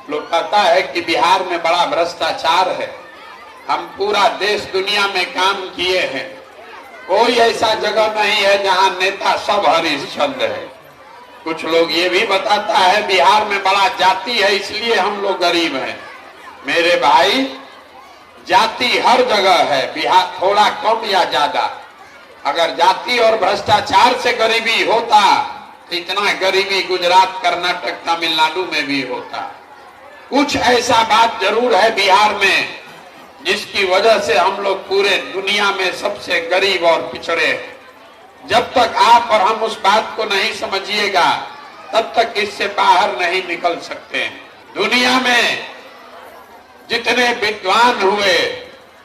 लोग पता है कि बिहार में बड़ा भ्रष्टाचार है। हम पूरा देश दुनिया में काम किए हैं, कोई ऐसा जगह नहीं है जहां नेता सब हरिश्चंद्र है। कुछ लोग ये भी बताता है बिहार में बड़ा जाति है इसलिए हम लोग गरीब हैं। मेरे भाई, जाति हर जगह है, बिहार थोड़ा कम या ज्यादा। अगर जाति और भ्रष्टाचार से गरीबी होता तो इतना गरीबी गुजरात, कर्नाटक, तमिलनाडु में भी होता। कुछ ऐसा बात जरूर है बिहार में जिसकी वजह से हम लोग पूरे दुनिया में सबसे गरीब और पिछड़े हैं। जब तक आप और हम उस बात को नहीं समझिएगा तब तक इससे बाहर नहीं निकल सकते हैं। दुनिया में जितने विद्वान हुए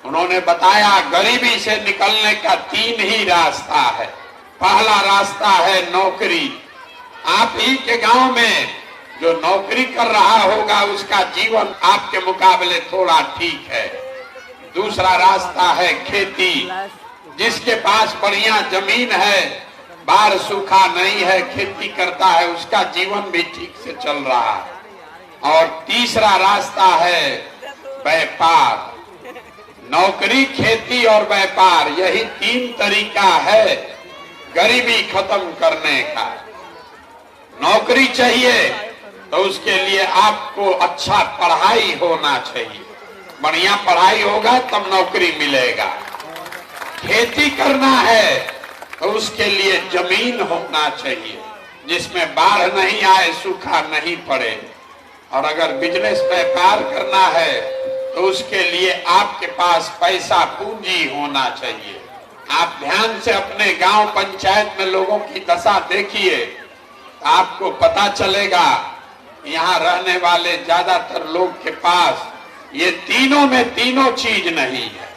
उन्होंने बताया गरीबी से निकलने का 3 ही रास्ता है। पहला रास्ता है नौकरी। आप ही के गांव में जो नौकरी कर रहा होगा उसका जीवन आपके मुकाबले थोड़ा ठीक है। दूसरा रास्ता है खेती। जिसके पास बढ़िया जमीन है, बाढ़ सूखा नहीं है, खेती करता है, उसका जीवन भी ठीक से चल रहा है। और तीसरा रास्ता है व्यापार। नौकरी, खेती और व्यापार, यही 3 तरीका है गरीबी खत्म करने का। नौकरी चाहिए तो उसके लिए आपको अच्छा पढ़ाई होना चाहिए। बढ़िया पढ़ाई होगा तब नौकरी मिलेगा। खेती करना है तो उसके लिए जमीन होना चाहिए जिसमें बाढ़ नहीं आए, सूखा नहीं पड़े। और अगर बिजनेस व्यापार करना है तो उसके लिए आपके पास पैसा, पूंजी होना चाहिए। आप ध्यान से अपने गांव पंचायत में लोगों की दशा देखिए, आपको पता चलेगा यहाँ रहने वाले ज्यादातर लोग के पास ये तीनों में तीनों चीज नहीं है।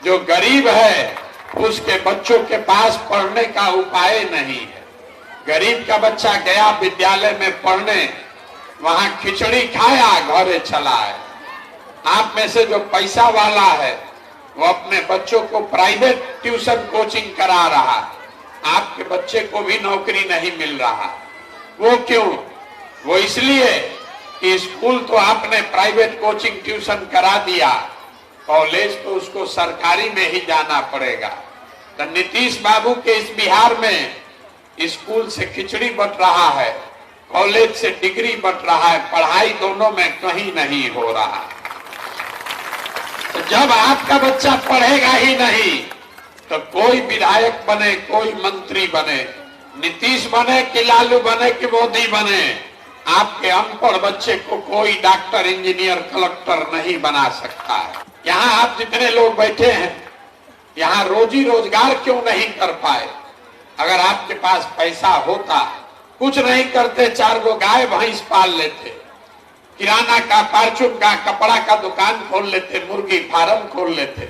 जो गरीब है उसके बच्चों के पास पढ़ने का उपाय नहीं है। गरीब का बच्चा गया विद्यालय में पढ़ने, वहां खिचड़ी खाया, घरे चला है। आप में से जो पैसा वाला है वो अपने बच्चों को प्राइवेट ट्यूशन कोचिंग करा रहा है। आपके बच्चे को भी नौकरी नहीं मिल रहा। वो क्यों? वो इसलिए कि स्कूल तो आपने प्राइवेट कोचिंग ट्यूशन करा दिया, कॉलेज तो उसको सरकारी में ही जाना पड़ेगा। तो नीतीश बाबू के इस बिहार में स्कूल से खिचड़ी बंट रहा है, कॉलेज से डिग्री बंट रहा है, पढ़ाई दोनों में कहीं नहीं हो रहा। तो जब आपका बच्चा पढ़ेगा ही नहीं तो कोई विधायक बने, कोई मंत्री बने, नीतीश बने कि लालू बने कि मोदी बने, आपके अनपढ़ बच्चे को कोई डॉक्टर, इंजीनियर, कलेक्टर नहीं बना सकता है। यहाँ आप जितने लोग बैठे हैं यहाँ रोजी रोजगार क्यों नहीं कर पाए? अगर आपके पास पैसा होता, कुछ नहीं करते, 4 गो गाय भैंस पाल लेते, किराना का, परचून का, कपड़ा का दुकान खोल लेते, मुर्गी फार्म खोल लेते,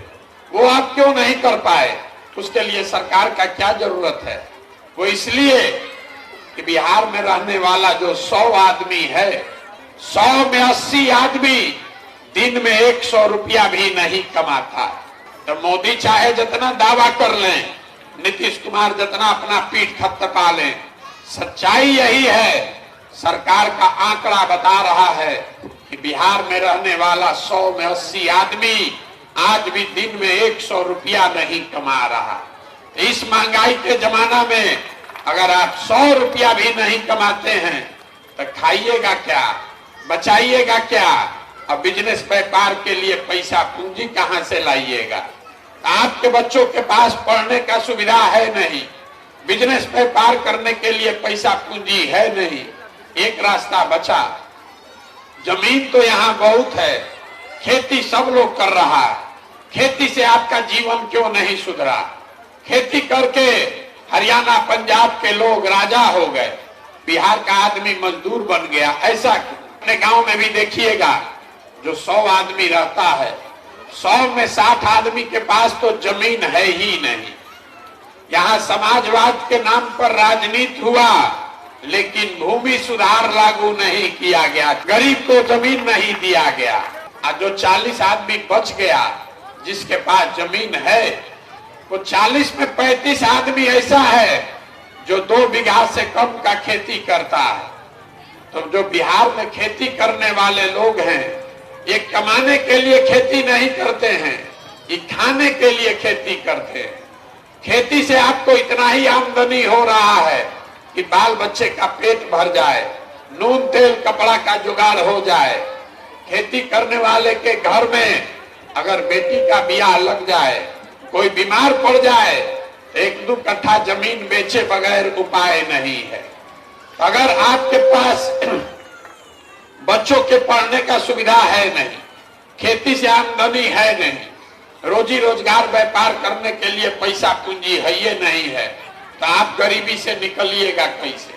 वो आप क्यों नहीं कर पाए? उसके लिए सरकार का क्या जरूरत है? वो इसलिए कि बिहार में रहने वाला जो 100 आदमी है, 100 में 80 आदमी दिन में 100 रुपया भी नहीं कमाता। तो मोदी चाहे जितना दावा कर लें, नीतीश कुमार जितना अपना पीठ थपथपा लें, सच्चाई यही है। सरकार का आंकड़ा बता रहा है कि बिहार में रहने वाला 100 में 80 आदमी आज भी दिन में 100 रुपया नहीं कमा रहा। इस महंगाई के जमाना में अगर आप 100 रुपया भी नहीं कमाते हैं तो खाइएगा क्या, बचाइएगा क्या? अब बिजनेस व्यापार के लिए पैसा, पूंजी कहां से लाइएगा? आपके बच्चों के पास पढ़ने का सुविधा है नहीं, बिजनेस व्यापार करने के लिए पैसा पूंजी है नहीं। एक रास्ता बचा, जमीन तो यहाँ बहुत है, खेती सब लोग कर रहा है। खेती से आपका जीवन क्यों नहीं सुधरा? खेती करके हरियाणा, पंजाब के लोग राजा हो गए, बिहार का आदमी मजदूर बन गया। ऐसा अपने गांव में भी देखिएगा, जो 100 आदमी रहता है, 100 में 60 आदमी के पास तो जमीन है ही नहीं। यहाँ समाजवाद के नाम पर राजनीति हुआ लेकिन भूमि सुधार लागू नहीं किया गया, गरीब को जमीन नहीं दिया गया। और जो 40 आदमी बच गया जिसके पास जमीन है, वो 40 में 35 आदमी ऐसा है जो 2 बीघा से कम का खेती करता है। तो जो बिहार में खेती करने वाले लोग हैं, ये कमाने के लिए खेती नहीं करते हैं, ये खाने के लिए खेती करते हैं। खेती से आपको इतना ही आमदनी हो रहा है कि बाल बच्चे का पेट भर जाए, नून तेल कपड़ा का जुगाड़ हो जाए। खेती करने वाले के घर में अगर बेटी का ब्याह लग जाए, कोई बीमार पड़ जाए, तो 1-2 कट्ठा जमीन बेचे बगैर उपाय नहीं है। अगर आपके पास बच्चों के पढ़ने का सुविधा है नहीं, खेती से आमदनी है नहीं, रोजी रोजगार व्यापार करने के लिए पैसा पूंजी है ये नहीं है, तो आप गरीबी से निकलिएगा कैसे?